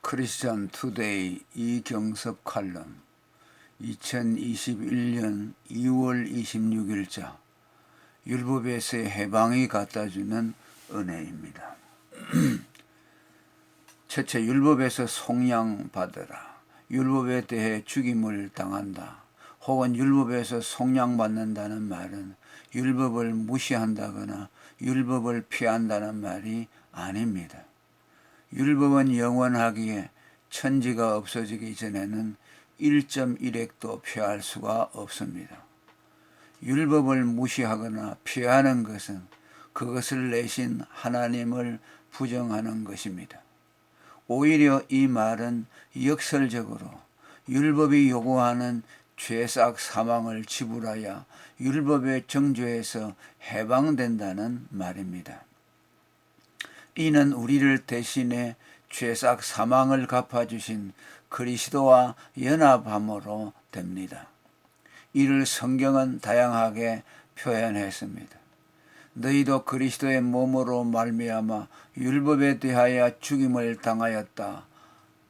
크리스천 투데이 이경섭 칼럼 2021년 2월 26일자 율법에서의 해방이 갖다주는 은혜입니다. 첫째, 율법에서 속량받으라. 율법에 대해 죽임을 당한다. 혹은 율법에서 속량받는다는 말은 율법을 무시한다거나 율법을 피한다는 말이 아닙니다. 율법은 영원하기에 천지가 없어지기 전에는 1.1핵도 피할 수가 없습니다. 율법을 무시하거나 피하는 것은 그것을 내신 하나님을 부정하는 것입니다. 오히려 이 말은 역설적으로 율법이 요구하는 죄악 사망을 지불하여 율법의 정죄에서 해방된다는 말입니다. 이는 우리를 대신해 죄악 사망을 갚아주신 그리스도와 연합함으로 됩니다. 이를 성경은 다양하게 표현했습니다. 너희도 그리스도의 몸으로 말미암아 율법에 대하여 죽임을 당하였다.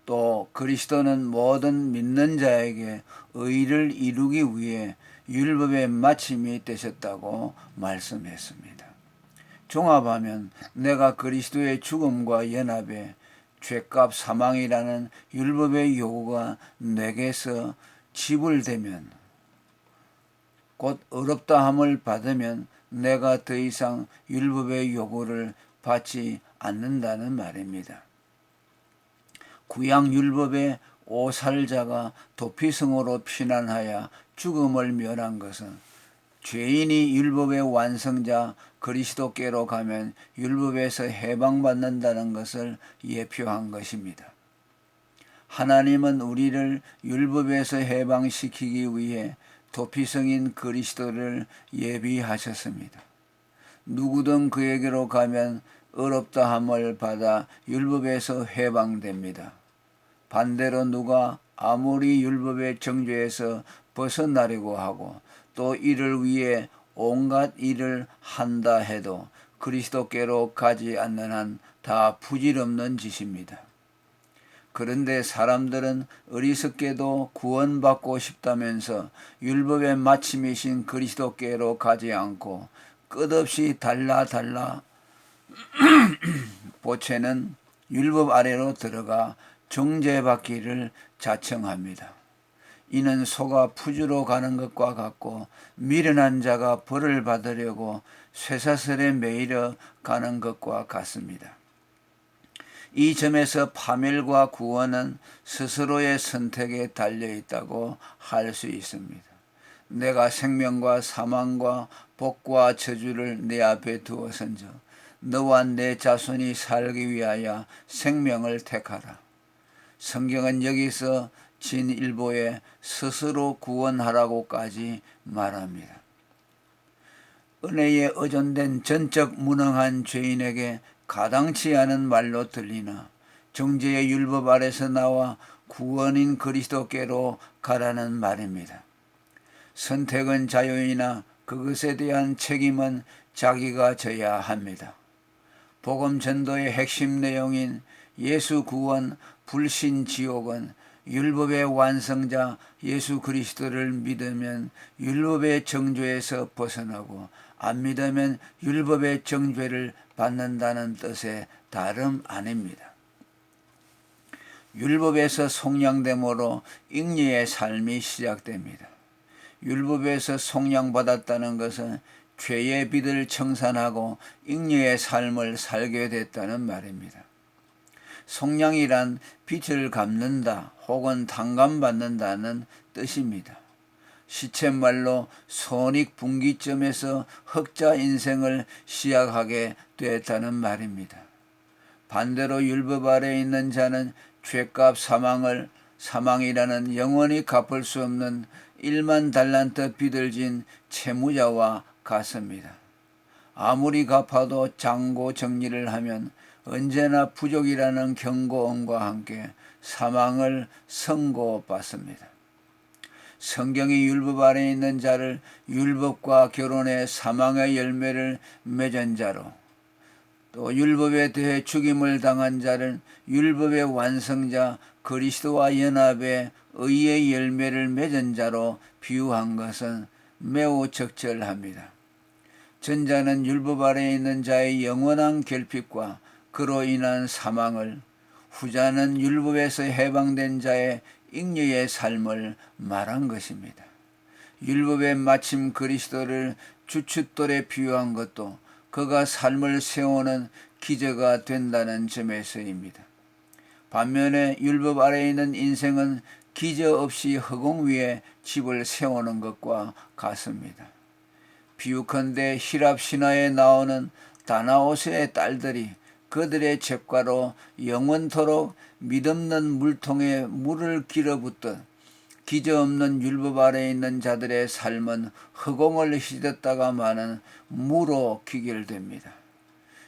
또 그리스도는 모든 믿는 자에게 의를 이루기 위해 율법의 마침이 되셨다고 말씀했습니다. 종합하면 내가 그리스도의 죽음과 연합에 죄값 사망이라는 율법의 요구가 내게서 지불되면, 곧 의롭다함을 받으면 내가 더 이상 율법의 요구를 받지 않는다는 말입니다. 구약 율법의 오살자가 도피성으로 피난하여 죽음을 면한 것은 죄인이 율법의 완성자 그리스도께로 가면 율법에서 해방받는다는 것을 예표한 것입니다. 하나님은 우리를 율법에서 해방시키기 위해 도피성인 그리스도를 예비하셨습니다. 누구든 그에게로 가면 의롭다함을 받아 율법에서 해방됩니다. 반대로 누가 아무리 율법의 정죄에서 벗어나려고 하고 또 이를 위해 온갖 일을 한다 해도 그리스도께로 가지 않는 한 다 부질없는 짓입니다. 그런데 사람들은 어리석게도 구원받고 싶다면서 율법의 마침이신 그리스도께로 가지 않고 끝없이 달라 보채는 율법 아래로 들어가 정죄받기를 자청합니다. 이는 소가 푸주로 가는 것과 같고 미련한 자가 벌을 받으려고 쇠사슬에 매이러 가는 것과 같습니다. 이 점에서 파멸과 구원은 스스로의 선택에 달려있다고 할 수 있습니다. 내가 생명과 사망과 복과 저주를 내 앞에 두어선저 너와 내 자손이 살기 위하여 생명을 택하라. 성경은 여기서 진일보에 스스로 구원하라고까지 말합니다. 은혜에 의존된 전적 무능한 죄인에게 가당치 않은 말로 들리나 정죄의 율법 아래서 나와 구원인 그리스도께로 가라는 말입니다. 선택은 자유이나 그것에 대한 책임은 자기가 져야 합니다. 복음 전도의 핵심 내용인 예수 구원 불신 지옥은 율법의 완성자 예수 그리스도를 믿으면 율법의 정죄에서 벗어나고 안 믿으면 율법의 정죄를 받는다는 뜻의 다름 아닙니다. 율법에서 속량됨으로 잉여의 삶이 시작됩니다. 율법에서 속량받았다는 것은 죄의 빚을 청산하고 잉여의 삶을 살게 됐다는 말입니다. 속량이란 빚을 갚는다 혹은 탕감받는다는 뜻입니다. 시쳇말로 손익분기점에서 흑자 인생을 시작하게 됐다는 말입니다. 반대로 율법 아래에 있는 자는 죄값 사망이라는 영원히 갚을 수 없는 1만 달란트 빚을 진 채무자와 같습니다. 아무리 갚아도 잔고 정리를 하면 언제나 부족이라는 경고음과 함께 사망을 선고받습니다. 성경이 율법 아래 있는 자를 율법과 결혼해 사망의 열매를 맺은 자로, 또 율법에 대해 죽임을 당한 자는 율법의 완성자 그리스도와 연합의 의의 열매를 맺은 자로 비유한 것은 매우 적절합니다. 전자는 율법 아래에 있는 자의 영원한 결핍과 그로 인한 사망을, 후자는 율법에서 해방된 자의 잉여의 삶을 말한 것입니다. 율법의 마침 그리스도를 주춧돌에 비유한 것도 그가 삶을 세우는 기저가 된다는 점에서입니다. 반면에 율법 아래에 있는 인생은 기저 없이 허공 위에 집을 세우는 것과 같습니다. 비유컨대 히랍 신화에 나오는 다나오스의 딸들이 그들의 죗가로 영원토록 믿없는 물통에 물을 길어붓듯 기저 없는 율법 아래에 있는 자들의 삶은 허공을 휘젓다가 마는 무로 귀결됩니다.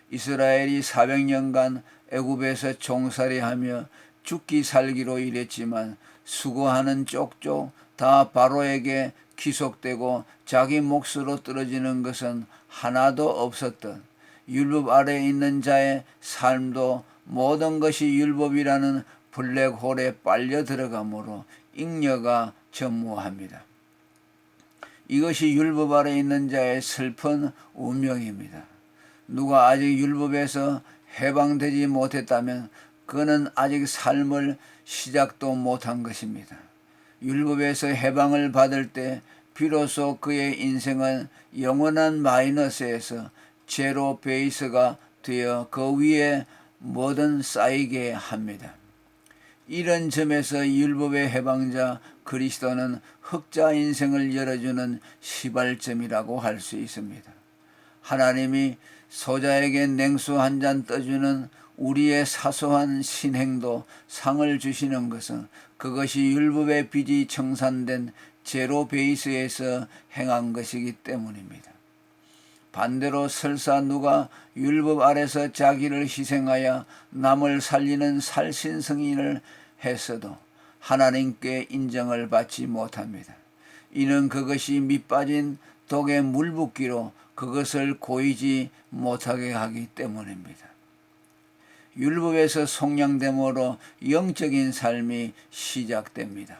이스라엘이 400년간 애굽에서 종살이하며 죽기 살기로 일했지만 수고하는 쪽쪽 다 바로에게 귀속되고 자기 몫으로 떨어지는 것은 하나도 없었던 율법 아래에 있는 자의 삶도 모든 것이 율법이라는 블랙홀에 빨려 들어가므로 잉여가 전무합니다. 이것이 율법 아래에 있는 자의 슬픈 운명입니다. 누가 아직 율법에서 해방되지 못했다면 그는 아직 삶을 시작도 못한 것입니다. 율법에서 해방을 받을 때 비로소 그의 인생은 영원한 마이너스에서 제로 베이스가 되어 그 위에 뭐든 쌓이게 합니다. 이런 점에서 율법의 해방자 그리스도는 흑자 인생을 열어주는 시발점이라고 할 수 있습니다. 하나님이 소자에게 냉수 한 잔 떠주는 우리의 사소한 신행도 상을 주시는 것은 그것이 율법의 빚이 청산된 제로 베이스에서 행한 것이기 때문입니다. 반대로 설사 누가 율법 아래서 자기를 희생하여 남을 살리는 살신성인을 했어도 하나님께 인정을 받지 못합니다. 이는 그것이 밑빠진 독에 물 붓기로 그것을 고이지 못하게 하기 때문입니다. 율법에서 속량됨으로 영적인 삶이 시작됩니다.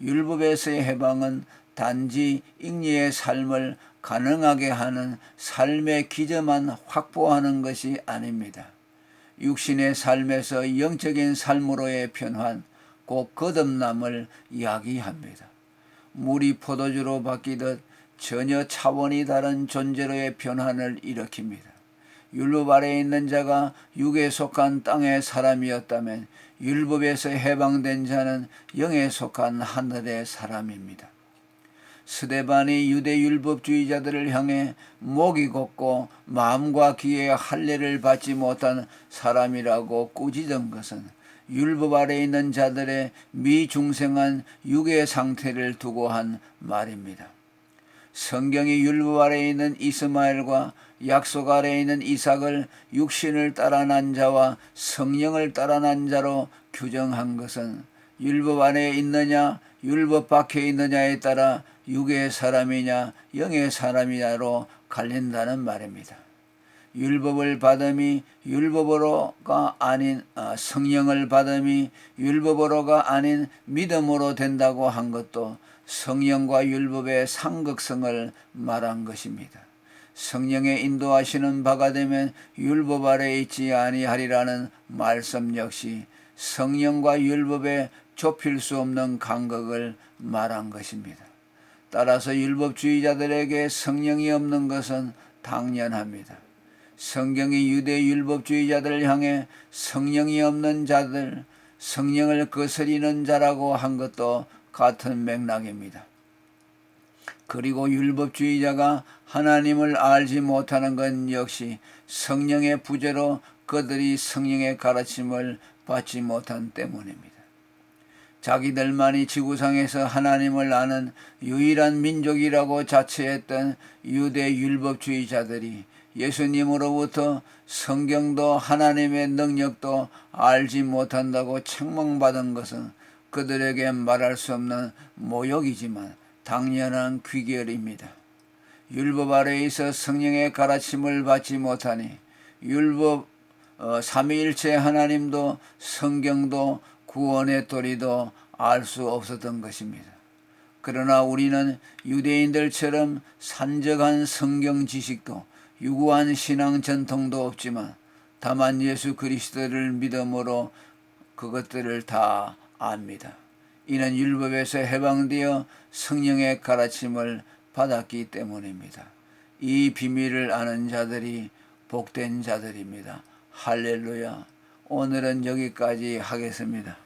율법에서의 해방은 단지 잉여의 삶을 가능하게 하는 삶의 기저만 확보하는 것이 아닙니다. 육신의 삶에서 영적인 삶으로의 변환, 곧 거듭남을 이야기합니다. 물이 포도주로 바뀌듯 전혀 차원이 다른 존재로의 변환을 일으킵니다. 율법 아래에 있는 자가 육에 속한 땅의 사람이었다면 율법에서 해방된 자는 영에 속한 하늘의 사람입니다. 스데반이 유대 율법주의자들을 향해 목이 곱고 마음과 귀에 할례를 받지 못한 사람이라고 꾸짖은 것은 율법 아래에 있는 자들의 미중생한 육의 상태를 두고 한 말입니다. 성경이 율법 아래에 있는 이스마엘과 약속 아래에 있는 이삭을 육신을 따라 난 자와 성령을 따라 난 자로 규정한 것은 율법 안에 있느냐 율법 밖에 있느냐에 따라 육의 사람이냐 영의 사람이냐로 갈린다는 말입니다. 율법을 받음이 율법으로가 아닌 성령을 받음이 율법으로가 아닌 믿음으로 된다고 한 것도 성령과 율법의 상극성을 말한 것입니다. 성령의 인도하시는 바가 되면 율법 아래에 있지 아니하리라는 말씀 역시 성령과 율법의 좁힐 수 없는 간극을 말한 것입니다. 따라서 율법주의자들에게 성령이 없는 것은 당연합니다. 성경이 유대 율법주의자들을 향해 성령이 없는 자들, 성령을 거스리는 자라고 한 것도 같은 맥락입니다. 그리고 율법주의자가 하나님을 알지 못하는 것 역시 성령의 부재로 그들이 성령의 가르침을 받지 못한 때문입니다. 자기들만이 지구상에서 하나님을 아는 유일한 민족이라고 자처했던 유대 율법주의자들이 예수님으로부터 성경도 하나님의 능력도 알지 못한다고 책망받은 것은 그들에게 말할 수 없는 모욕이지만 당연한 귀결입니다. 율법 아래에서 성령의 가르침을 받지 못하니 율법 삼위일체 하나님도 성경도 구원의 도리도 알 수 없었던 것입니다. 그러나 우리는 유대인들처럼 산적한 성경 지식도 유구한 신앙 전통도 없지만 다만 예수 그리스도를 믿음으로 그것들을 다 압니다. 이는 율법에서 해방되어 성령의 가르침을 받았기 때문입니다. 이 비밀을 아는 자들이 복된 자들입니다. 할렐루야. 오늘은 여기까지 하겠습니다.